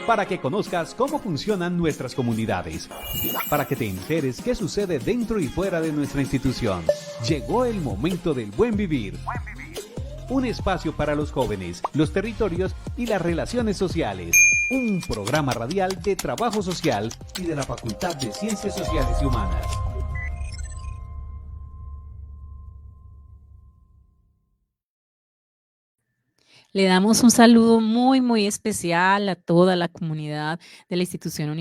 para que conozcas cómo funcionan nuestras comunidades, para que te enteres qué sucede dentro y fuera de nuestra institución. Llegó el momento del buen vivir. Un espacio para los jóvenes, los territorios y las relaciones sociales. Un programa radial de trabajo social y de la Facultad de Ciencias Sociales y Humanas. Le damos un saludo muy especial a toda la comunidad de la institución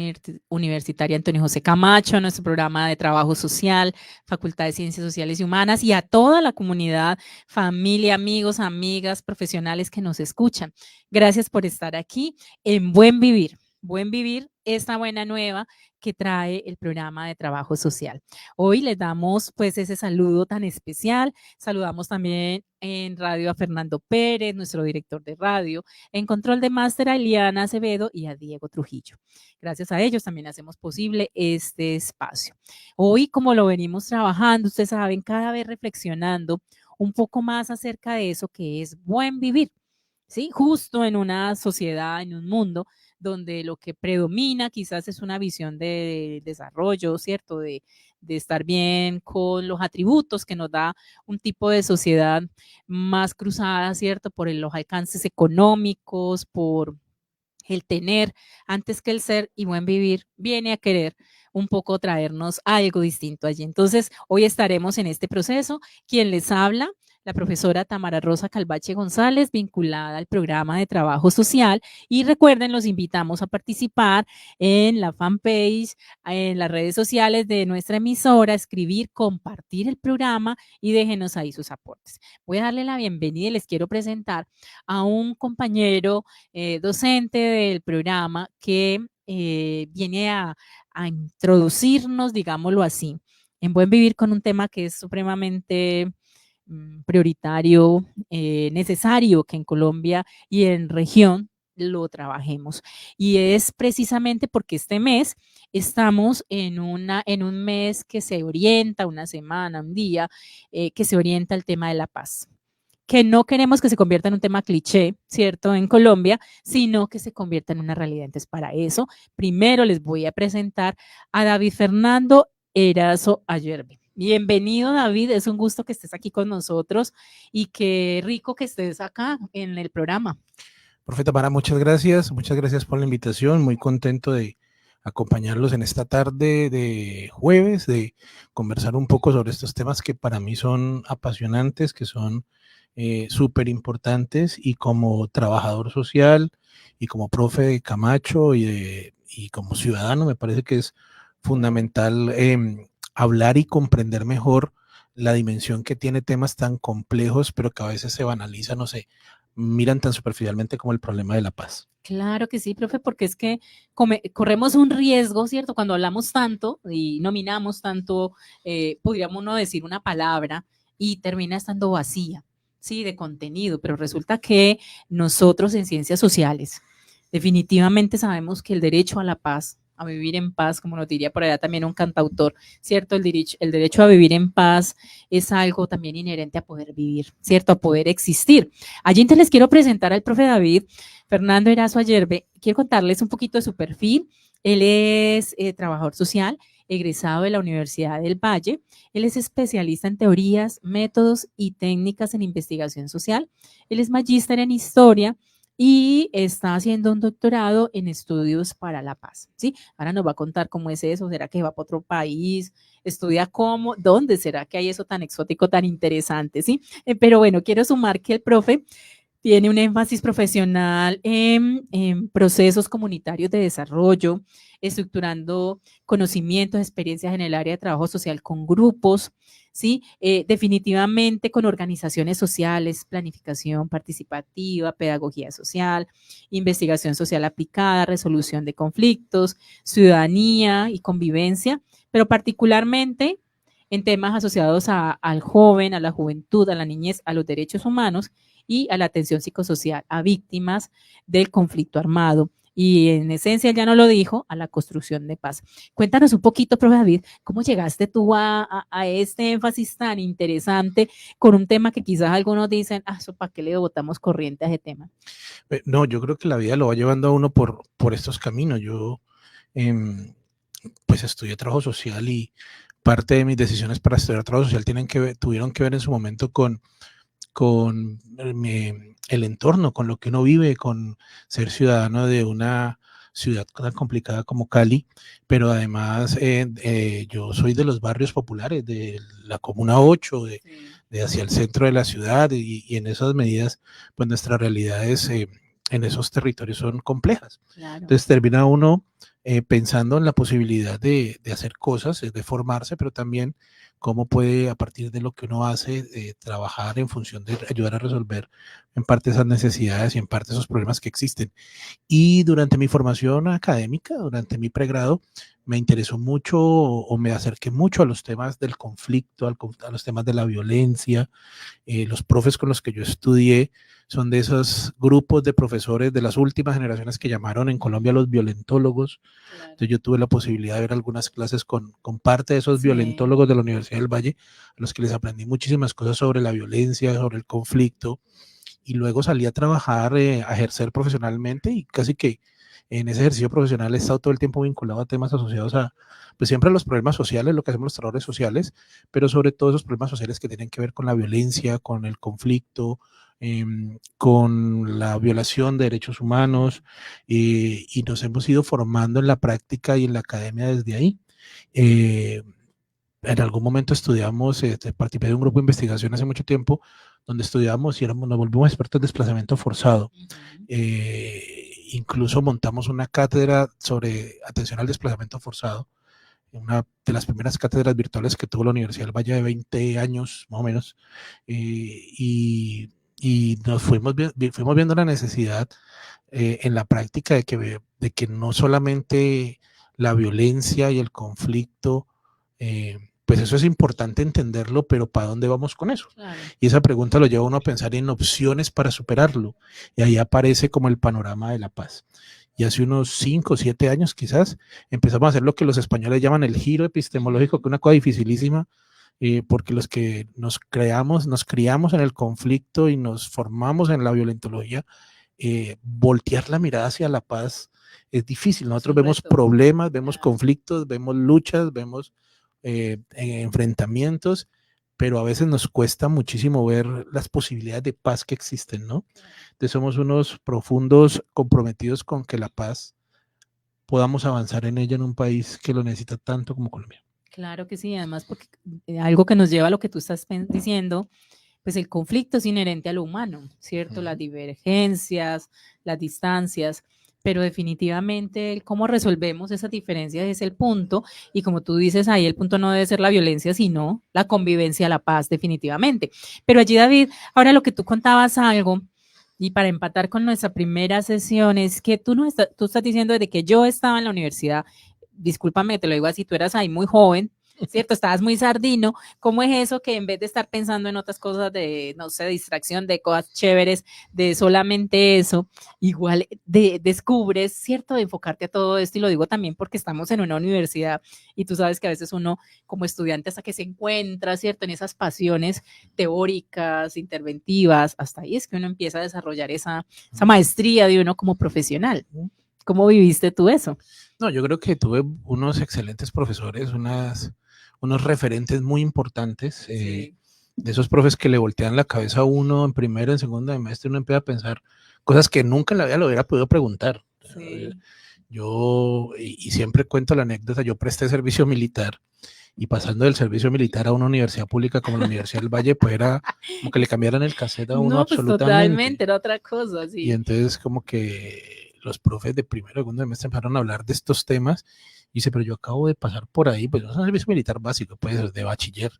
universitaria Antonio José Camacho, a nuestro programa de trabajo social, Facultad de Ciencias Sociales y Humanas, y a toda la comunidad, familia, amigos, amigas, profesionales que nos escuchan. Gracias por estar aquí en Buen Vivir. Buen Vivir, esta buena nueva que trae el programa de trabajo social. Hoy les damos pues ese saludo tan especial. Saludamos también en radio a Fernando Pérez, nuestro director de radio, en control de máster a Eliana Acevedo y a Diego Trujillo. Gracias a ellos también hacemos posible este espacio. Hoy, como lo venimos trabajando, ustedes saben, cada vez reflexionando un poco más acerca de eso que es buen vivir, ¿sí? Justo en una sociedad, en un mundo donde lo que predomina quizás es una visión de desarrollo, ¿cierto? De estar bien con los atributos que nos da un tipo de sociedad más cruzada, ¿cierto? Por los alcances económicos, por el tener antes que el ser, y buen vivir viene a querer un poco traernos algo distinto allí. Entonces, hoy estaremos en este proceso. Quien les habla, la profesora Tamara Rosa Calvache González, vinculada al programa de trabajo social. Y recuerden, los invitamos a participar en la fanpage, en las redes sociales de nuestra emisora, escribir, compartir el programa y déjenos ahí sus aportes. Voy a darle la bienvenida y les quiero presentar a un compañero docente del programa que viene a introducirnos, digámoslo así, en Buen Vivir con un tema que es supremamente prioritario, necesario que en Colombia y en región lo trabajemos. Y es precisamente porque este mes estamos en un mes que se orienta, una semana, un día, que se orienta al tema de la paz, que no queremos que se convierta en un tema cliché, ¿cierto?, en Colombia, sino que se convierta en una realidad. Entonces, para eso, primero les voy a presentar a David Fernando Erazo Ayerbe. Bienvenido, David, es un gusto que estés aquí con nosotros y qué rico que estés acá en el programa. Profe Tamara, muchas gracias por la invitación, muy contento de acompañarlos en esta tarde de jueves, de conversar un poco sobre estos temas que para mí son apasionantes, que son súper importantes, y como trabajador social y como profe de Camacho y como ciudadano me parece que es fundamental hablar y comprender mejor la dimensión que tiene temas tan complejos, pero que a veces se banalizan, no sé, miran tan superficialmente como el problema de la paz. Claro que sí, profe, porque es que corremos un riesgo, ¿cierto? Cuando hablamos tanto y nominamos tanto, podríamos no decir una palabra y termina estando vacía, ¿sí? De contenido, pero resulta que nosotros en ciencias sociales definitivamente sabemos que el derecho a la paz, a vivir en paz, como nos diría por allá también un cantautor, ¿cierto? El derecho a vivir en paz es algo también inherente a poder vivir, ¿cierto? A poder existir. Allí entonces les quiero presentar al profe David Fernando Erazo Ayerbe. Quiero contarles un poquito de su perfil. Él es trabajador social, egresado de la Universidad del Valle. Él es especialista en teorías, métodos y técnicas en investigación social. Él es magíster en historia y está haciendo un doctorado en estudios para la paz, ¿sí? Ahora nos va a contar cómo es eso. ¿Será que va para otro país? ¿Estudia cómo? ¿Dónde será que hay eso tan exótico, tan interesante, sí? Pero bueno, quiero sumar que el profe tiene un énfasis profesional en procesos comunitarios de desarrollo, estructurando conocimientos, experiencias en el área de trabajo social con grupos, ¿sí? Definitivamente con organizaciones sociales, planificación participativa, pedagogía social, investigación social aplicada, resolución de conflictos, ciudadanía y convivencia, pero particularmente en temas asociados al joven, a la juventud, a la niñez, a los derechos humanos y a la atención psicosocial a víctimas del conflicto armado y en esencia ya no lo dijo, a la construcción de paz. Cuéntanos un poquito, profe David, ¿cómo llegaste tú a este énfasis tan interesante con un tema que quizás algunos dicen, eso para qué le botamos corriente a ese tema? No, yo creo que la vida lo va llevando a uno por estos caminos. Yo pues estudié trabajo social y parte de mis decisiones para estudiar trabajo social tuvieron que ver en su momento con el entorno, con lo que uno vive, con ser ciudadano de una ciudad tan complicada como Cali, pero además yo soy de los barrios populares, de la Comuna 8, de hacia el centro de la ciudad, y en esas medidas, pues nuestras realidades en esos territorios son complejas. Claro. Entonces termina uno pensando en la posibilidad de hacer cosas, de formarse, pero también cómo puede, a partir de lo que uno hace, trabajar en función de ayudar a resolver en parte esas necesidades y en parte esos problemas que existen. Y durante mi formación académica, durante mi pregrado, me interesó mucho o me acerqué mucho a los temas del conflicto, a los temas de la violencia. Los profes con los que yo estudié son de esos grupos de profesores de las últimas generaciones que llamaron en Colombia los violentólogos. Claro. Entonces yo tuve la posibilidad de ver algunas clases con parte de esos violentólogos de la Universidad del Valle, a los que les aprendí muchísimas cosas sobre la violencia, sobre el conflicto, y luego salí a trabajar, a ejercer profesionalmente, y casi que en ese ejercicio profesional he estado todo el tiempo vinculado a temas asociados a, pues siempre a los problemas sociales, lo que hacemos los trabajadores sociales, pero sobre todo esos problemas sociales que tienen que ver con la violencia, con el conflicto, con la violación de derechos humanos, y nos hemos ido formando en la práctica y en la academia desde ahí. En algún momento estudiamos, participé de un grupo de investigación hace mucho tiempo, donde estudiamos y nos volvimos expertos en desplazamiento forzado. Incluso montamos una cátedra sobre atención al desplazamiento forzado, una de las primeras cátedras virtuales que tuvo la Universidad del Valle, de 20 años más o menos, y nos fuimos viendo la necesidad en la práctica de que no solamente la violencia y el conflicto, pues eso es importante entenderlo, pero ¿para dónde vamos con eso? Claro. Y esa pregunta lo lleva a uno a pensar en opciones para superarlo, y ahí aparece como el panorama de la paz. Y hace unos 5 o 7 años quizás empezamos a hacer lo que los españoles llaman el giro epistemológico, que es una cosa dificilísima, porque los que nos criamos en el conflicto y nos formamos en la violentología, voltear la mirada hacia la paz es difícil. Nosotros vemos problemas, vemos conflictos, vemos luchas, vemos enfrentamientos, pero a veces nos cuesta muchísimo ver las posibilidades de paz que existen, ¿no? Entonces somos unos profundos comprometidos con que la paz podamos avanzar en ella en un país que lo necesita tanto como Colombia. Claro que sí, además porque algo que nos lleva a lo que tú estás diciendo, pues el conflicto es inherente a lo humano, ¿cierto? Las divergencias, las distancias, pero definitivamente el cómo resolvemos esas diferencias es el punto, y como tú dices ahí, el punto no debe ser la violencia, sino la convivencia, la paz, definitivamente. Pero allí, David, ahora lo que tú contabas algo, y para empatar con nuestra primera sesión, es que tú estás diciendo desde que yo estaba en la universidad, discúlpame, te lo digo así, tú eras ahí muy joven, ¿cierto? Estabas muy sardino. ¿Cómo es eso que en vez de estar pensando en otras cosas de, no sé, distracción, de cosas chéveres, de solamente eso, igual descubres, ¿cierto? De enfocarte a todo esto, y lo digo también porque estamos en una universidad y tú sabes que a veces uno como estudiante hasta que se encuentra, ¿cierto? En esas pasiones teóricas, interventivas, hasta ahí es que uno empieza a desarrollar esa maestría de uno como profesional. ¿Cómo viviste tú eso? No, yo creo que tuve unos excelentes profesores, unos referentes muy importantes, de esos profes que le voltean la cabeza a uno en primero, en segundo semestre, uno empieza a pensar cosas que nunca en la vida lo hubiera podido preguntar. Sí. Yo, y siempre cuento la anécdota, yo presté servicio militar, y pasando del servicio militar a una universidad pública como la Universidad del Valle, pues era como que le cambiaran el cassette a uno, no, pues absolutamente. Totalmente, era otra cosa, sí. Y entonces como que los profes de primero y segundo semestre empezaron a hablar de estos temas, y dice, pero yo acabo de pasar por ahí, pues no es un servicio militar básico, pues de bachiller,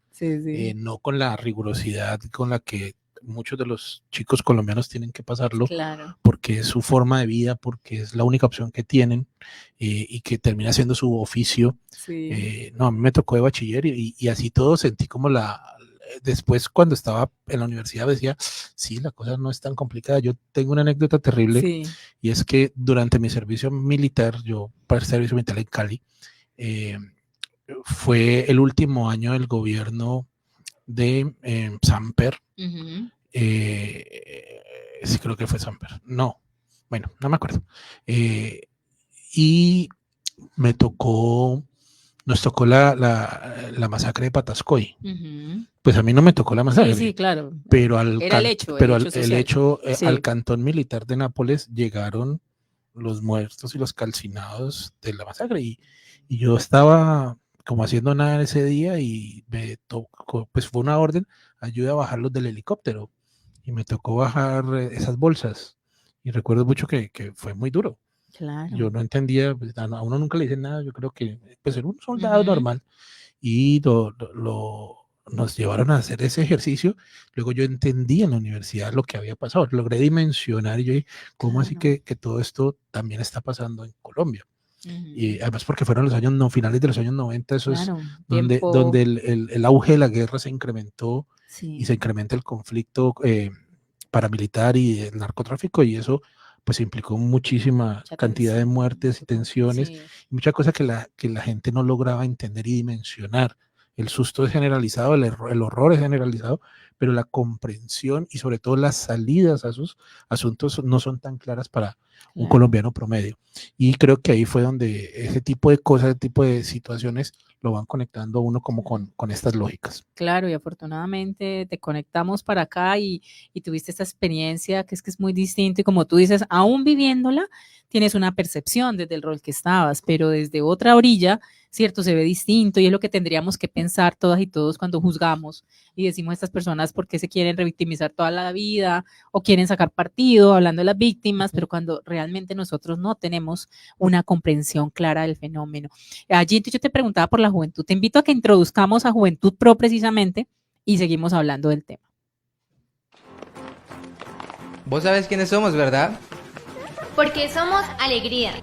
no con la rigurosidad con la que muchos de los chicos colombianos tienen que pasarlo, claro, porque es su forma de vida, porque es la única opción que tienen, y que termina siendo su oficio. No, a mí me tocó de bachiller, y así todo sentí como después cuando estaba en la universidad decía, sí, la cosa no es tan complicada. Yo tengo una anécdota terrible, Sí. y es que durante mi servicio militar, yo para el servicio militar en Cali, fue el último año del gobierno de Samper. Sí, creo que fue Samper. No, bueno, no me acuerdo. Y nos tocó la masacre de Patascoy. Pues a mí no me tocó la masacre. Sí, claro. Pero Era el hecho sí. Al cantón militar de Nápoles llegaron los muertos y los calcinados de la masacre. Y yo estaba como haciendo nada ese día y me tocó, pues fue una orden, ayuda a bajarlos del helicóptero. Y me tocó bajar esas bolsas. Y recuerdo mucho que fue muy duro. Claro. Yo no entendía, pues, a uno nunca le dicen nada, yo creo que pues era un soldado normal. Y nos llevaron a hacer ese ejercicio. Luego yo entendí en la universidad lo que había pasado, logré dimensionar y yo dije, ¿cómo así que todo esto también está pasando en Colombia? Y además porque fueron los años, finales de los años 90, eso es donde el auge de la guerra se incrementó, y se incrementa el conflicto paramilitar y el narcotráfico, y eso pues implicó muchísima cantidad de muertes y tensiones, y muchas cosas que la gente no lograba entender y dimensionar. El susto es generalizado, el horror es generalizado, pero la comprensión y sobre todo las salidas a esos asuntos no son tan claras para un colombiano promedio. Y creo que ahí fue donde ese tipo de cosas, ese tipo de situaciones lo van conectando a uno como con estas lógicas. Claro, y afortunadamente te conectamos para acá y tuviste esta experiencia que es muy distinto, y como tú dices, aún viviéndola, tienes una percepción desde el rol que estabas, pero desde otra orilla, cierto, se ve distinto, y es lo que tendríamos que pensar todas y todos cuando juzgamos y decimos a estas personas por qué se quieren revictimizar toda la vida o quieren sacar partido hablando de las víctimas, pero cuando realmente nosotros no tenemos una comprensión clara del fenómeno. Allí yo te preguntaba por la juventud. Te invito a que introduzcamos a Juventud Pro precisamente y seguimos hablando del tema. Vos sabés quiénes somos, ¿verdad? Porque somos alegría.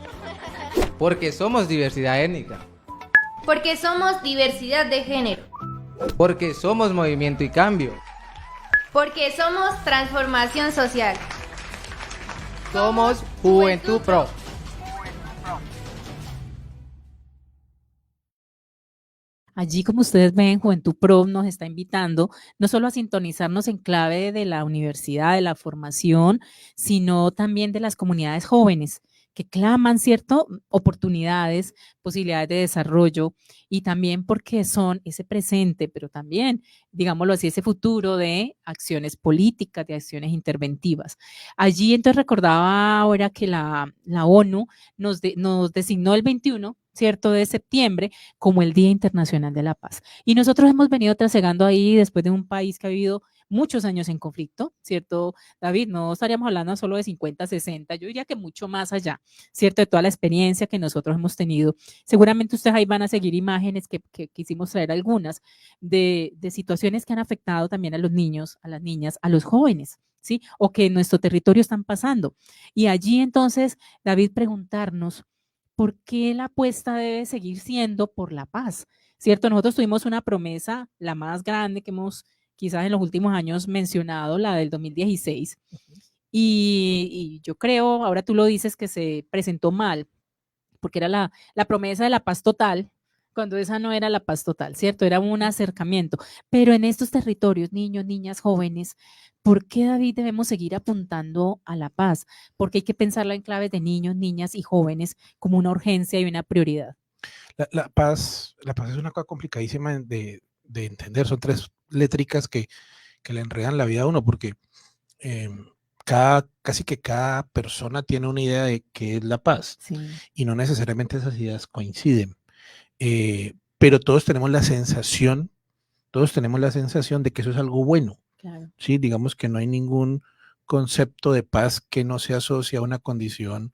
Porque somos diversidad étnica. Porque somos diversidad de género. Porque somos movimiento y cambio. Porque somos transformación social. Somos Juventud Pro. Allí, como ustedes ven, Juventud Pro nos está invitando no solo a sintonizarnos en clave de la universidad, de la formación, sino también de las comunidades jóvenes que claman, ¿cierto?, oportunidades, posibilidades de desarrollo, y también porque son ese presente, pero también, digámoslo así, ese futuro de acciones políticas, de acciones interventivas. Allí entonces recordaba ahora que la ONU nos designó el 21, ¿cierto?, de septiembre como el Día Internacional de la Paz. Y nosotros hemos venido trasegando ahí después de un país que ha vivido muchos años en conflicto, ¿cierto, David? No estaríamos hablando solo de 50, 60, yo diría que mucho más allá, ¿cierto? De toda la experiencia que nosotros hemos tenido. Seguramente ustedes ahí van a seguir imágenes que quisimos traer algunas de situaciones que han afectado también a los niños, a las niñas, a los jóvenes, ¿sí? O que en nuestro territorio están pasando. Y allí entonces, David, preguntarnos, ¿por qué la apuesta debe seguir siendo por la paz? ¿Cierto? Nosotros tuvimos una promesa, la más grande que hemos quizás en los últimos años mencionado, la del 2016, y yo creo, ahora tú lo dices, que se presentó mal, porque era la promesa de la paz total, cuando esa no era la paz total, ¿cierto? Era un acercamiento. Pero en estos territorios, niños, niñas, jóvenes, ¿por qué, David, debemos seguir apuntando a la paz? Porque hay que pensarla en claves de niños, niñas y jóvenes como una urgencia y una prioridad. La paz es una cosa complicadísima de entender. Son tres létricas que le enredan la vida a uno, porque casi que cada persona tiene una idea de qué es la paz, sí, y no necesariamente esas ideas coinciden, pero todos tenemos la sensación de que eso es algo bueno. Claro. Sí, digamos que no hay ningún concepto de paz que no se asocie a una condición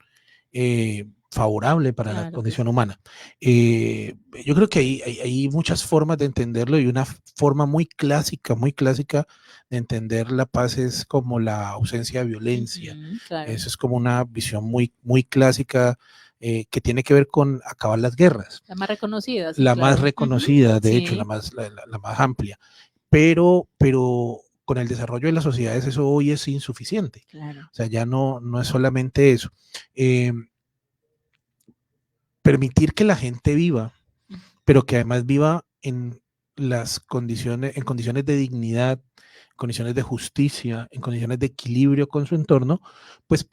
favorable para la condición humana. Yo creo que hay muchas formas de entenderlo, y una forma muy clásica de entender la paz es como la ausencia de violencia. Claro. Eso es como una visión muy, muy clásica que tiene que ver con acabar las guerras. La más reconocida. Sí, la más reconocida, de sí, hecho, la más amplia. pero con el desarrollo de las sociedades eso hoy es insuficiente. Claro. O sea, ya no es solamente eso. Permitir que la gente viva, pero que además viva en condiciones de dignidad, en condiciones de justicia, en condiciones de equilibrio con su entorno, pues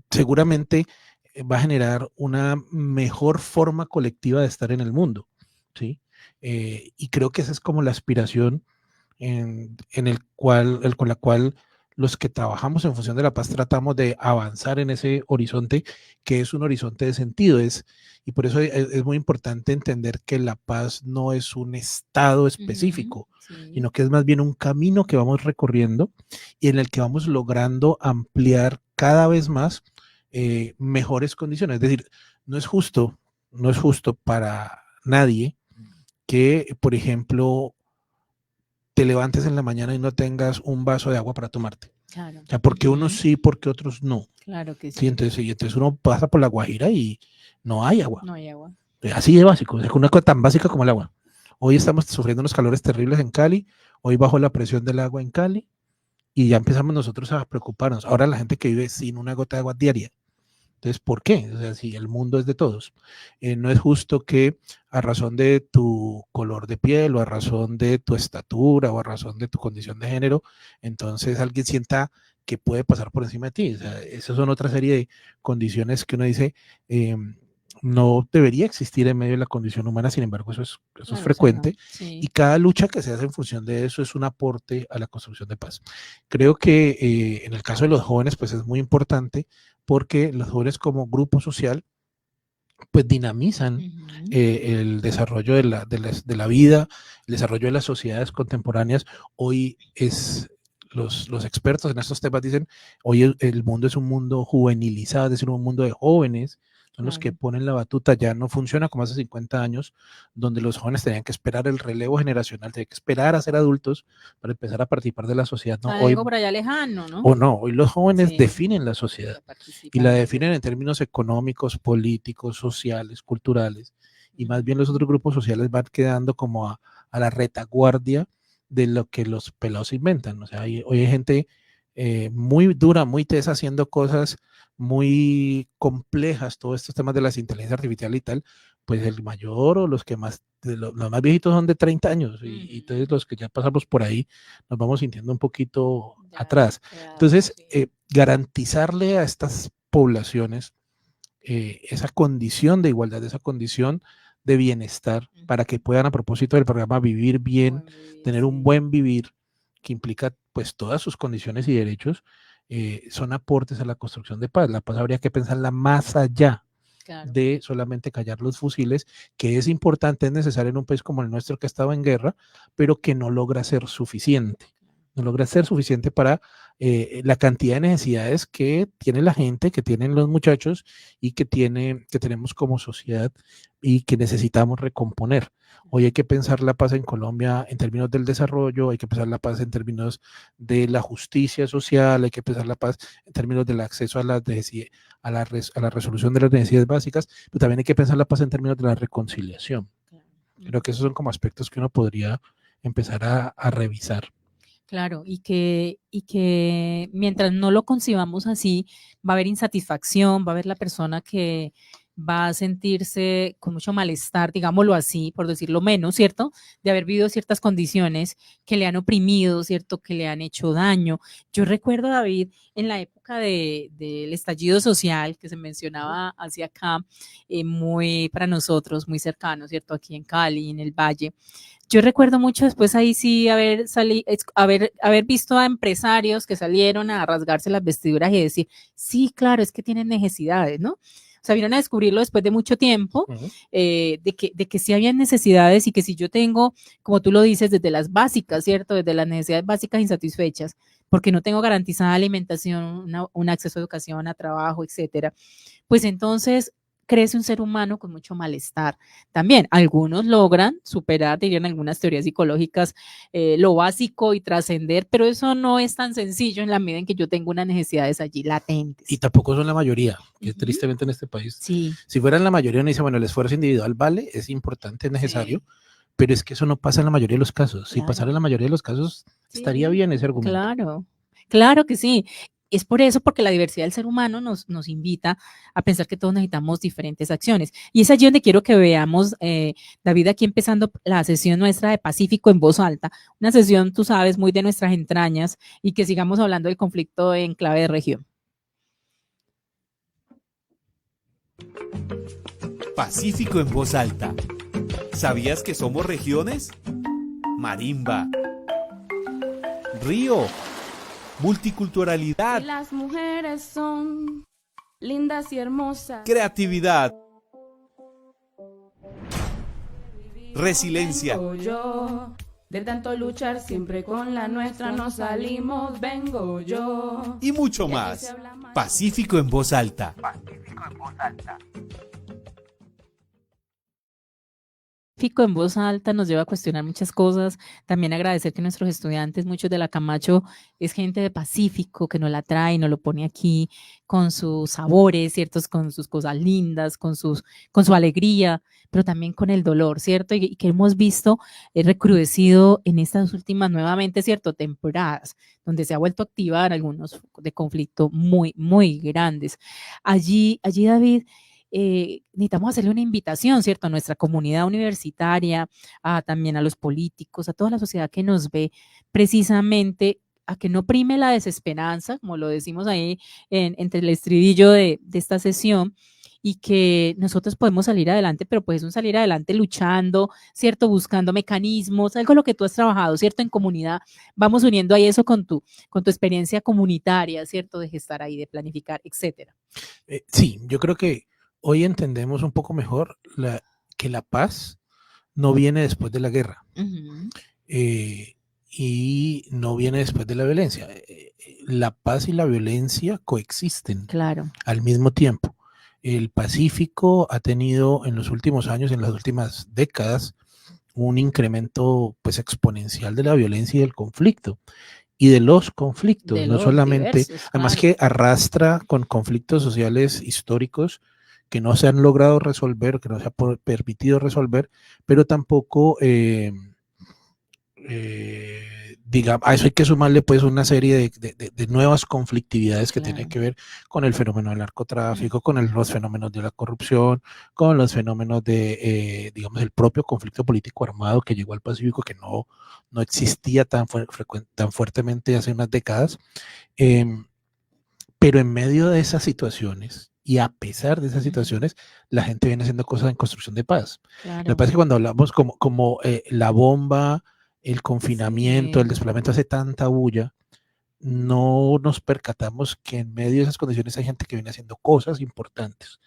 seguramente va a generar una mejor forma colectiva de estar en el mundo, ¿sí? Y creo que esa es como la aspiración con la cual los que trabajamos en función de la paz tratamos de avanzar en ese horizonte, que es un horizonte de sentido. Y por eso es muy importante entender que la paz no es un estado específico, Sí. sino que es más bien un camino que vamos recorriendo y en el que vamos logrando ampliar cada vez más mejores condiciones. Es decir, no es justo para nadie que, por ejemplo, te levantes en la mañana y no tengas un vaso de agua para tomarte. Claro. O sea, porque unos sí, porque otros no. Claro que sí. Sí, entonces uno pasa por la Guajira y no hay agua. No hay agua. Así de básico, es una cosa tan básica como el agua. Hoy estamos sufriendo unos calores terribles en Cali, hoy bajo la presión del agua en Cali y ya empezamos nosotros a preocuparnos. Ahora la gente que vive sin una gota de agua diaria. Entonces, ¿por qué? O sea, si el mundo es de todos. No es justo que a razón de tu color de piel o a razón de tu estatura o a razón de tu condición de género, entonces alguien sienta que puede pasar por encima de ti. O sea, esas son otra serie de condiciones que uno dice no debería existir en medio de la condición humana, sin embargo, eso es frecuente. Sí. Y cada lucha que se hace en función de eso es un aporte a la construcción de paz. Creo que en el caso de los jóvenes, pues es muy importante porque los jóvenes como grupo social pues dinamizan el desarrollo de la vida, el desarrollo de las sociedades contemporáneas. Hoy los expertos en estos temas dicen, hoy el mundo es un mundo juvenilizado, es decir, un mundo de jóvenes, son los que ponen la batuta. Ya no funciona como hace 50 años, donde los jóvenes tenían que esperar el relevo generacional, tenían que esperar a ser adultos para empezar a participar de la sociedad. No, hoy, por allá lejano, ¿no? O no, hoy los jóvenes definen la sociedad y la definen en términos económicos, políticos, sociales, culturales, y más bien los otros grupos sociales van quedando como a la retaguardia de lo que los pelados inventan. O sea, hoy hay gente muy dura, muy tesa, haciendo cosas muy complejas, todos estos temas de las inteligencias artificiales y tal, pues el mayor o los que más, los más viejitos son de 30 años y entonces los que ya pasamos por ahí nos vamos sintiendo un poquito atrás. Entonces, garantizarle a estas poblaciones esa condición de igualdad, esa condición de bienestar, para que puedan, a propósito del programa Vivir Bien, tener un buen vivir, que implica pues todas sus condiciones y derechos, son aportes a la construcción de paz. La paz habría que pensarla más allá de solamente callar los fusiles, que es importante, es necesario en un país como el nuestro que ha estado en guerra, pero que no logra ser suficiente. No logra ser suficiente para la cantidad de necesidades que tiene la gente, que tienen los muchachos y que tenemos como sociedad y que necesitamos recomponer. Hoy hay que pensar la paz en Colombia en términos del desarrollo, hay que pensar la paz en términos de la justicia social, hay que pensar la paz en términos del acceso a la resolución de las necesidades básicas, pero también hay que pensar la paz en términos de la reconciliación. Creo que esos son como aspectos que uno podría empezar a revisar. Claro, y que mientras no lo concibamos así, va a haber insatisfacción, va a haber la persona que va a sentirse con mucho malestar, digámoslo así, por decirlo menos, ¿cierto? De haber vivido ciertas condiciones que le han oprimido, ¿cierto? Que le han hecho daño. Yo recuerdo, David, en la época del estallido social que se mencionaba hacia acá, muy para nosotros, muy cercano, ¿cierto? Aquí en Cali, en el Valle. Yo recuerdo mucho después ahí sí haber visto a empresarios que salieron a rasgarse las vestiduras y decir, sí, claro, es que tienen necesidades, ¿no? O sea, vieron a descubrirlo después de mucho tiempo, de que sí habían necesidades y que si yo tengo, como tú lo dices, desde las básicas, ¿cierto? Desde las necesidades básicas insatisfechas, porque no tengo garantizada alimentación, un acceso a educación, a trabajo, etcétera, pues entonces crece un ser humano con mucho malestar. También algunos logran superar, dirían algunas teorías psicológicas, lo básico y trascender, pero eso no es tan sencillo en la medida en que yo tengo unas necesidades allí latentes. Y tampoco son la mayoría, que tristemente en este país. Sí. Si fueran la mayoría, uno dice, bueno, el esfuerzo individual vale, es importante, es necesario, pero es que eso no pasa en la mayoría de los casos. Si Claro. pasara en la mayoría de los casos, estaría Sí, bien ese argumento. claro, claro que sí. Es por eso, porque la diversidad del ser humano nos invita a pensar que todos necesitamos diferentes acciones. Y es allí donde quiero que veamos, David, aquí empezando la sesión nuestra de Pacífico en voz alta, una sesión, tú sabes, muy de nuestras entrañas, y que sigamos hablando del conflicto en clave de región. Pacífico en voz alta. ¿Sabías que somos regiones? Marimba, río, multiculturalidad, Y las mujeres son lindas y hermosas. creatividad, resiliencia. Vengo yo, de tanto luchar siempre con la nuestra nos salimos, vengo yo. Y mucho Y aquí más. se habla más. Pacífico en voz alta. Pacífico en voz alta nos lleva a cuestionar muchas cosas. También agradecer que nuestros estudiantes, muchos de la Camacho, es gente de Pacífico que nos la trae, nos lo pone aquí con sus sabores, ¿ciertos? Con sus cosas lindas, con su alegría, pero también con el dolor, ¿cierto? Y que hemos visto recrudecido en estas últimas, nuevamente, ¿cierto? Temporadas, donde se ha vuelto a activar algunos focos de conflicto muy, muy grandes. Allí, David, necesitamos hacerle una invitación, ¿cierto? A nuestra comunidad universitaria, también a los políticos, a toda la sociedad que nos ve, precisamente a que no prime la desesperanza, como lo decimos ahí entre el estribillo de esta sesión, y que nosotros podemos salir adelante, pero pues es un salir adelante luchando, ¿cierto? Buscando mecanismos, algo en lo que tú has trabajado, ¿cierto? En comunidad, vamos uniendo ahí eso con tu experiencia comunitaria, ¿cierto? De gestar ahí, de planificar, etcétera. Sí, yo creo que hoy entendemos un poco mejor que la paz no viene después de la guerra. Uh-huh. Y no viene después de la violencia. La paz y la violencia coexisten Claro. al mismo tiempo. El Pacífico ha tenido en los últimos años, en las últimas décadas, un incremento pues exponencial de la violencia y del conflicto. Y de los conflictos, De no los solamente, diversos, además claro. que arrastra con conflictos sociales históricos que no se han logrado resolver, que no se ha permitido resolver, pero tampoco, digamos, a eso hay que sumarle pues una serie de nuevas conflictividades que Claro. tienen que ver con el fenómeno del narcotráfico, con los fenómenos de la corrupción, con los fenómenos de, digamos, el propio conflicto político armado que llegó al Pacífico, que no existía tan fuertemente hace unas décadas. Pero en medio de esas situaciones, y a pesar de esas situaciones, la gente viene haciendo cosas en construcción de paz. Claro. Lo que pasa es que cuando hablamos como la bomba, el confinamiento, Sí. el desplazamiento hace tanta bulla, no nos percatamos que en medio de esas condiciones hay gente que viene haciendo cosas importantes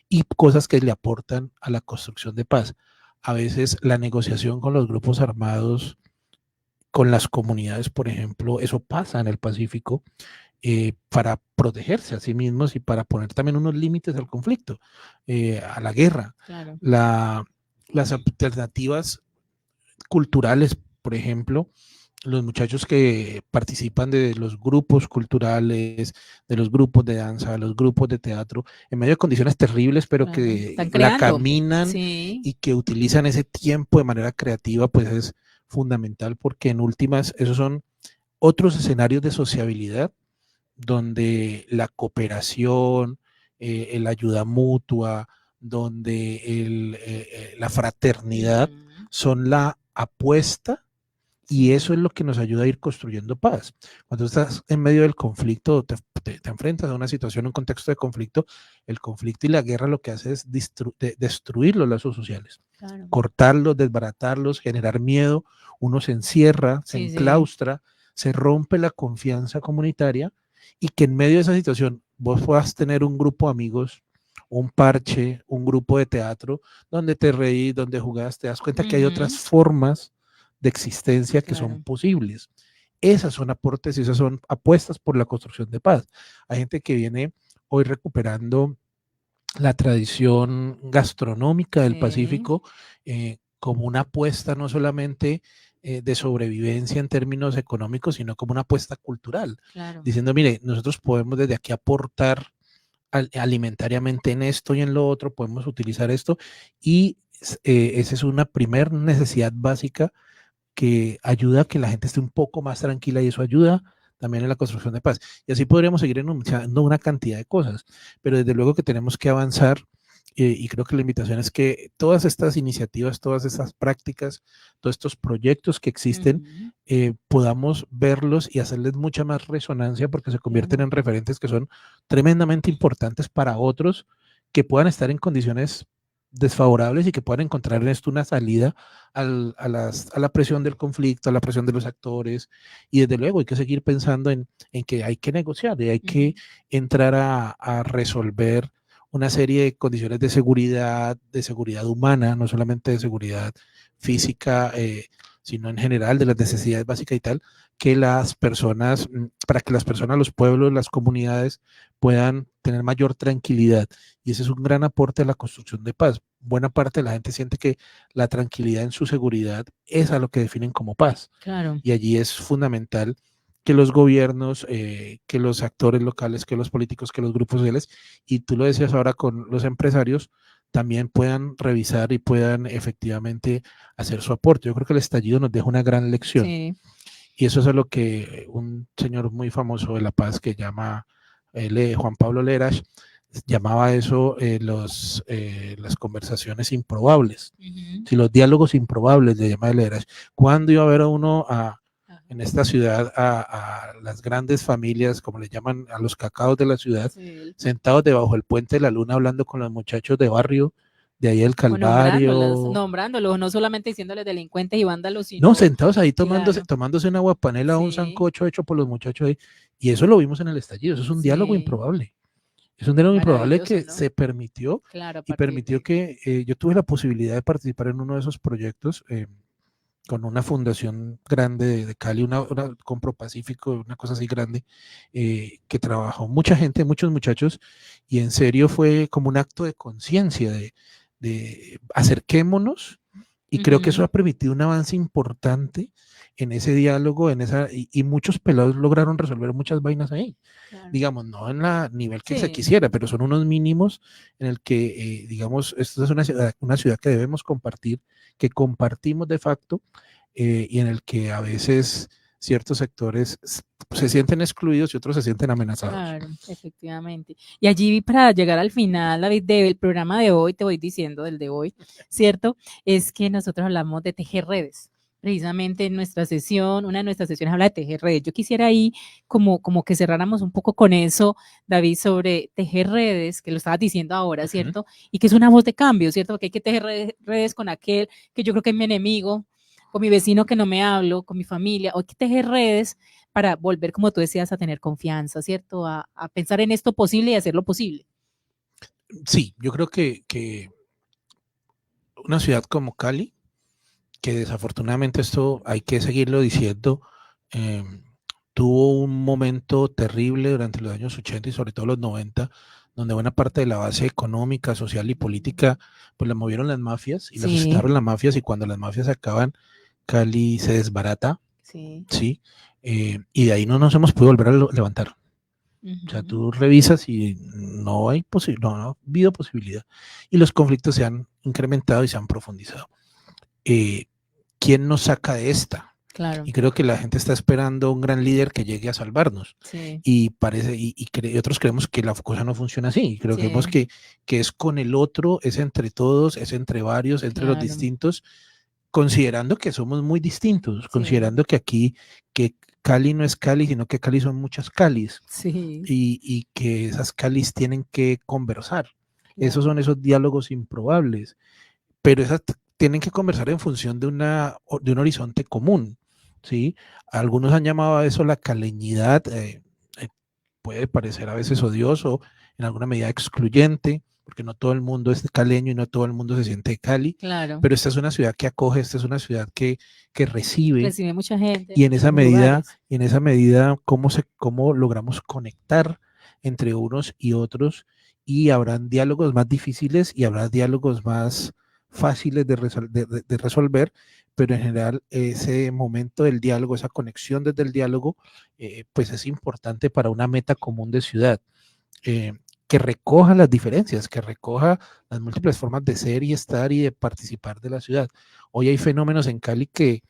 y cosas que le aportan a la construcción de paz. A veces la negociación con los grupos armados, con las comunidades, por ejemplo, eso pasa en el Pacífico, para protegerse a sí mismos y para poner también unos límites al conflicto, a la guerra. Claro. Las alternativas culturales, por ejemplo, los muchachos que participan de los grupos culturales, de los grupos de danza, de los grupos de teatro, en medio de condiciones terribles, pero Claro. que Están la creando. caminan Sí. y que utilizan ese tiempo de manera creativa, pues es fundamental, porque en últimas esos son otros escenarios de sociabilidad donde la cooperación, la ayuda mutua, donde la fraternidad Ujú. son la apuesta, y eso es lo que nos ayuda a ir construyendo paz. Cuando estás en medio del conflicto, te enfrentas a una situación, un contexto de conflicto, el conflicto y la guerra lo que hace es destruir los lazos sociales, Claro. cortarlos, desbaratarlos, generar miedo, uno se encierra, se Sí, sí. enclaustra, se rompe la confianza comunitaria, y que en medio de esa situación vos puedas tener un grupo de amigos, un parche, un grupo de teatro, donde te reís, donde jugás, te das cuenta que hay otras formas de existencia que son Claro. posibles. Esas son aportes y esas son apuestas por la construcción de paz. Hay gente que viene hoy recuperando la tradición gastronómica del Sí. Pacífico, como una apuesta no solamente de sobrevivencia en términos económicos, sino como una apuesta cultural, Claro. diciendo, mire, nosotros podemos desde aquí aportar alimentariamente en esto y en lo otro, podemos utilizar esto, y esa es una primer necesidad básica que ayuda a que la gente esté un poco más tranquila y eso ayuda también en la construcción de paz. Y así podríamos seguir enunciando una cantidad de cosas, pero desde luego que tenemos que avanzar y creo que la invitación es que todas estas iniciativas, todas estas prácticas, todos estos proyectos que existen, podamos verlos y hacerles mucha más resonancia porque se convierten en referentes que son tremendamente importantes para otros que puedan estar en condiciones desfavorables y que puedan encontrar en esto una salida a la presión del conflicto, a la presión de los actores, y desde luego hay que seguir pensando en que hay que negociar y hay que entrar a resolver una serie de condiciones de seguridad humana, no solamente de seguridad física, sino en general de las necesidades básicas y tal, que las personas, para que las personas, los pueblos, las comunidades puedan tener mayor tranquilidad. Y ese es un gran aporte a la construcción de paz. Buena parte de la gente siente que la tranquilidad en su seguridad es a lo que definen como paz. Claro. Y allí es fundamental que los gobiernos, que los actores locales, que los políticos, que los grupos sociales, y tú lo decías ahora con los empresarios, también puedan revisar y puedan efectivamente hacer su aporte. Yo creo que el estallido nos deja una gran lección. Sí. Y eso es lo que un señor muy famoso de La Paz que llama Juan Pablo Lerash, llamaba eso las conversaciones improbables. Si los diálogos improbables le llama Lerash. ¿Cuándo iba a ver a uno en esta ciudad a las grandes familias, como le llaman a los cacaos de la ciudad, sentados debajo del puente de la luna hablando con los muchachos de barrio, de ahí el Calvario? Nombrándolos, no solamente diciéndoles delincuentes y vándalos, sino... No, sentados ahí tomándose una aguapanela o un sancocho hecho por los muchachos ahí. Y eso lo vimos en el estallido, eso es un diálogo improbable. Es un diálogo improbable que se permitió, y permitió que yo tuve la posibilidad de participar en uno de esos proyectos con una fundación grande de Cali, una Compro Pacífico, una cosa así grande, que trabajó mucha gente, muchos muchachos, y en serio fue como un acto de conciencia, de acerquémonos, y creo que eso ha permitido un avance importante en ese diálogo, y muchos pelados lograron resolver muchas vainas ahí. Claro. Digamos, no en la nivel que se quisiera, pero son unos mínimos en el que, digamos, esto es una ciudad que debemos compartir, que compartimos de facto, y en el que a veces ciertos sectores se sienten excluidos y otros se sienten amenazados. Claro, efectivamente. Y allí, para llegar al final, David, del programa de hoy, te voy diciendo del de hoy, ¿cierto? Es que nosotros hablamos de tejer redes. Precisamente en nuestra sesión, una de nuestras sesiones habla de tejer redes. Yo quisiera ahí como que cerráramos un poco con eso, David, sobre tejer redes, que lo estabas diciendo ahora, ¿cierto? Y que es una voz de cambio, ¿cierto? Porque hay que tejer redes con aquel que yo creo que es mi enemigo, con mi vecino que no me hablo, con mi familia. Hay que tejer redes para volver, como tú decías, a tener confianza, ¿cierto? A pensar en esto posible y hacerlo posible. Sí, yo creo que una ciudad como Cali, que desafortunadamente esto hay que seguirlo diciendo, tuvo un momento terrible durante los años 80 y sobre todo los 90, donde buena parte de la base económica, social y política, pues la movieron las mafias y la sustentaron las mafias, y cuando las mafias acaban, Cali se desbarata, ¿sí? Y de ahí no nos hemos podido volver a levantar. O sea, tú revisas y no ha habido posibilidad. Y los conflictos se han incrementado y se han profundizado. ¿Quién nos saca de esta? Claro. Y creo que la gente está esperando un gran líder que llegue a salvarnos. Y parece, y otros creemos que la cosa no funciona así. Creemos que es con el otro, es entre todos, es entre varios, entre los distintos, considerando que somos muy distintos, considerando que aquí, que Cali no es Cali, sino que Cali son muchas Calis. Y que esas Calis tienen que conversar. Esos son esos diálogos improbables. Pero esas tienen que conversar en función de un horizonte común, ¿sí? Algunos han llamado a eso la caleñidad, puede parecer a veces odioso, en alguna medida excluyente, porque no todo el mundo es caleño y no todo el mundo se siente de Cali, pero esta es una ciudad que acoge, esta es una ciudad que recibe mucha gente. Y en esa medida, ¿cómo logramos conectar entre unos y otros? Y habrán diálogos más difíciles y habrá diálogos más fáciles de resolver, pero en general ese momento del diálogo, esa conexión desde el diálogo, pues es importante para una meta común de ciudad. Que que recoja las diferencias, que recoja las múltiples formas de ser y estar y de participar de la ciudad. Hoy hay fenómenos en Cali que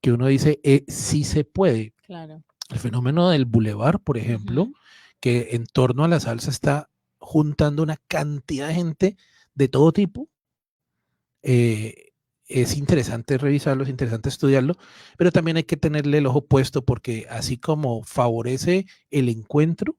uno dice, sí se puede. Claro. El fenómeno del bulevar, por ejemplo, que en torno a la salsa está juntando una cantidad de gente de todo tipo. Es interesante revisarlo, es interesante estudiarlo, pero también hay que tenerle el ojo puesto porque así como favorece el encuentro,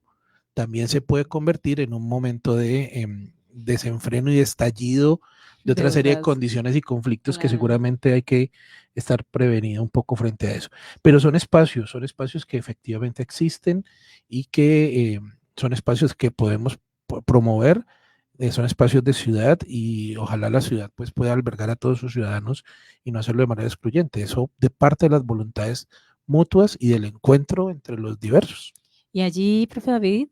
también se puede convertir en un momento de desenfreno y de estallido de otra serie de condiciones y conflictos que seguramente hay que estar prevenido un poco frente a eso. Pero son espacios que efectivamente existen y que son espacios que podemos promover, son espacios de ciudad y ojalá la ciudad pues pueda albergar a todos sus ciudadanos y no hacerlo de manera excluyente. Eso de parte de las voluntades mutuas y del encuentro entre los diversos. Y allí, profe David,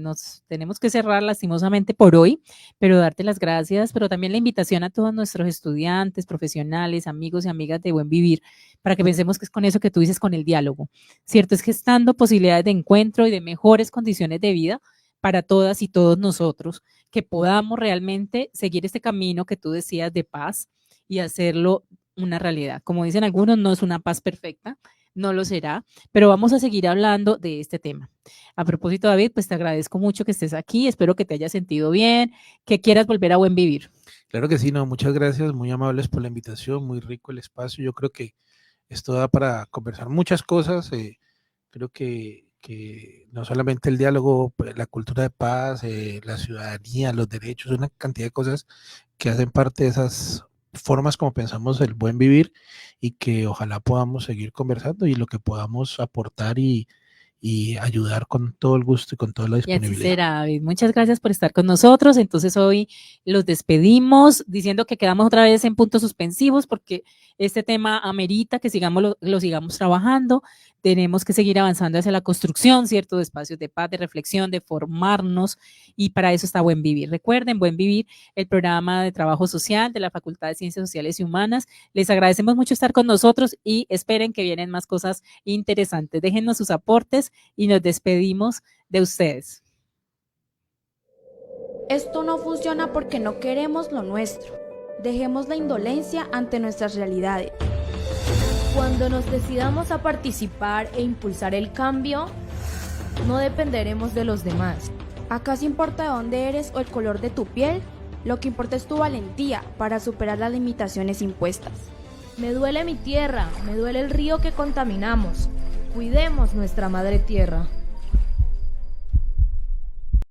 nos tenemos que cerrar lastimosamente por hoy, pero darte las gracias, pero también la invitación a todos nuestros estudiantes, profesionales, amigos y amigas de Buen Vivir, para que pensemos que es con eso que tú dices, con el diálogo, ¿cierto? Es gestando posibilidades de encuentro y de mejores condiciones de vida para todas y todos nosotros, que podamos realmente seguir este camino que tú decías de paz y hacerlo una realidad. Como dicen algunos, no es una paz perfecta, no lo será, pero vamos a seguir hablando de este tema. A propósito, David, pues te agradezco mucho que estés aquí, espero que te hayas sentido bien, que quieras volver a Buen Vivir. Claro que sí, no, muchas gracias, muy amables por la invitación, muy rico el espacio, yo creo que esto da para conversar muchas cosas, creo que no solamente el diálogo, la cultura de paz, la ciudadanía, los derechos, una cantidad de cosas que hacen parte de esas formas como pensamos el buen vivir y que ojalá podamos seguir conversando y lo que podamos aportar y ayudar con todo el gusto y con toda la disponibilidad. Y así será, David. Muchas gracias por estar con nosotros. Entonces hoy los despedimos diciendo que quedamos otra vez en puntos suspensivos porque este tema amerita que sigamos lo sigamos trabajando. Tenemos que seguir avanzando hacia la construcción, ¿cierto? De espacios de paz, de reflexión, de formarnos y para eso está Buen Vivir. Recuerden, Buen Vivir, el programa de trabajo social de la Facultad de Ciencias Sociales y Humanas. Les agradecemos mucho estar con nosotros y esperen que vienen más cosas interesantes. Déjennos sus aportes y nos despedimos de ustedes. Esto no funciona porque no queremos lo nuestro. Dejemos la indolencia ante nuestras realidades. Cuando nos decidamos a participar e impulsar el cambio, no dependeremos de los demás. ¿Acaso importa de dónde eres o el color de tu piel? Lo que importa es tu valentía para superar las limitaciones impuestas. Me duele mi tierra, me duele el río que contaminamos. Cuidemos nuestra madre tierra.